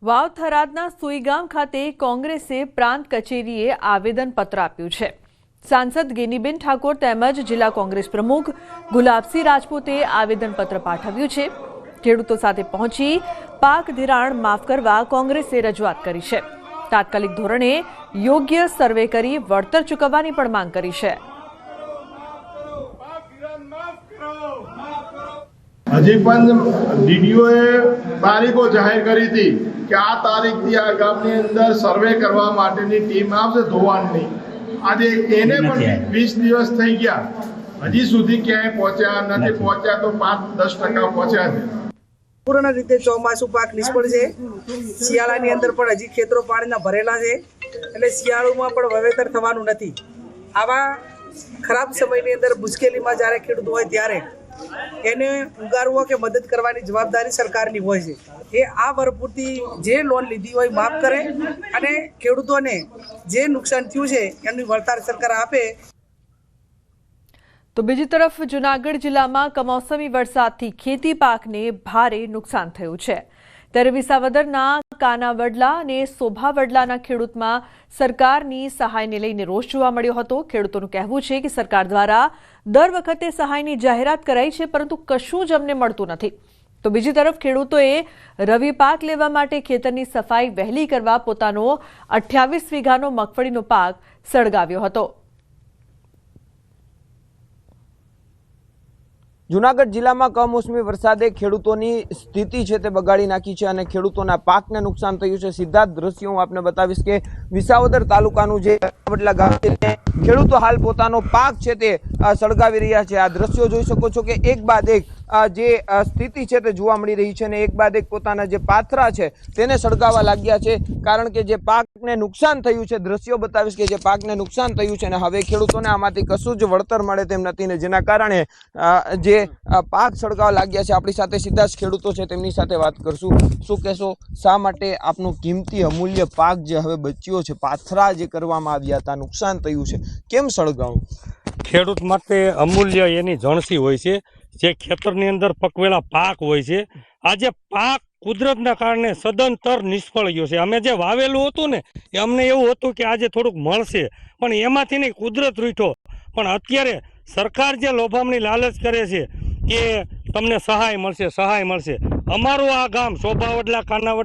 વાવ થરાદના સુઈગામ ખાતે કોંગ્રેસે પ્રાંત કચેરીએ આવેદનપત્ર આપ્યું છે। સાંસદ ગેનીબેન ઠાકોર તેમજ જિલ્લા કોંગ્રેસ પ્રમુખ ગુલાબસિંહ રાજપૂતે આવેદનપત્ર પાઠવ્યું છે। ખેડૂતો સાથે પહોંચી પાક ધિરાણ માફ કરવા કોંગ્રેસે રજૂઆત કરી છે। તાત્કાલિક ધોરણે યોગ્ય સર્વે કરી વળતર ચૂકવવાની પણ માંગ કરી છે। હજી પણ ડીડીઓએ તારીખો જાહેર કરી હતી કે આ તારીખથી આ ગામની અંદર સર્વે કરવા માટેની ટીમ આવશે ધોવાણની। આજે એને પણ 20 દિવસ થઈ ગયા, હજી સુધી ક્યાંય પહોંચ્યા નથી। પહોંચ્યા તો 5-10% પહોંચ્યા છે। પૂર્ણ રીતે ચોમાસું પાક નિષ્ફળ છે। શિયાળાની અંદર પણ હજી ખેતરો પાણીના ભરેલા છે, એટલે શિયાળુમાં પણ વાવેતર થવાનું નથી। આવા ખરાબ સમયની અંદર મુશ્કેલીમાં જ્યારે ખેડૂત હોય ત્યારે એને ઉગારવો કે મદદ કરવાની જવાબદારી સરકારની હોય છે। એ આ વર્ષ પૂરતી જે લોન લીધી હોય માફ કરે અને ખેડૂતોને જે નુકસાન થયું છે એનું વળતર સરકાર આપે। તો બીજી તરફ જૂનાગઢ જિલ્લામાં કમોસમી વરસાદથી ખેતી પાકને ભારે નુકસાન થયું છે। ત્યારે વિસાવદરના કાનાવડલા અને સોભાવડલાના ખેડૂતમાં સરકારની સહાયને લઈને રોષ જોવા મળ્યો હતો। ખેડૂતોનું કહેવું છે કે સરકાર દ્વારા દર વખતે સહાયની જાહેરાત કરાઈ છે, પરંતુ કશું જ અમને મળતું નથી। તો બીજી તરફ ખેડૂતોએ રવિ પાક લેવા માટે ખેતરની સફાઈ વહેલી કરવા પોતાનો 28 વીઘાનો મગફળીનો પાક સળગાવ્યો હતો। જૂનાગઢ જિલ્લામાં કમોસમી વરસાદે ખેડૂતોની સ્થિતિ છે તે બગાડી નાખી છે અને ખેડૂતોના પાકને નુકસાન થયું છે। સીધા જ દ્રશ્યો હું આપને બતાવીશ કે વિસાવદર તાલુકાનું જે કાનાવડલા ગામ છે ખેડૂતો હાલ પોતાનો પાક છે તે સળગાવી રહ્યા છે। આ દ્રશ્યો જોઈ શકો છો કે એક બાદ એક જે સ્થિતિ છે તે જોવા મળી રહી છે અને એક બાદ એક પોતાના જે પાથરા છે તેને સળગાવવા લાગ્યા છે, કારણ કે જે પાકને નુકસાન થયું છે, દ્રશ્યો બતાવીશ કે જે પાકને નુકસાન થયું છે અને હવે ખેડૂતોને આમાંથી કશું જ વળતર મળે તેમ નથી ને જેના કારણે જે પાક સળગાવવા લાગ્યા છે। આપણી સાથે સીધા જ ખેડૂતો છે તેમની સાથે વાત કરશું। શું કહેશો, શા માટે આપનો કિંમતી અમૂલ્ય પાક જે હવે બચ્યો છે, પાથરા જે કરવામાં આવ્યા હતા, નુકસાન થયું છે, કેમ સળગાવું? ખેડૂત માટે અમૂલ્ય એની જણસી હોય છે, જે ખેતરની અંદર પકવેલા પાક હોય છે। આજે પાક કુદરતના કારણે સદંતર નિષ્ફળ ગયો છે। અમે જે વાવેલું હતું ને એ અમને એવું હતું કે આજે થોડુંક મળશે, પણ એમાંથી નહીં, કુદરત રૂઠો। પણ અત્યારે સરકાર જે લોભામણી લાલચ કરે છે કે તમને સહાય મળશે, સહાય મળશે। અમારું આ ગામ સોભાવડલા કાનાવડલા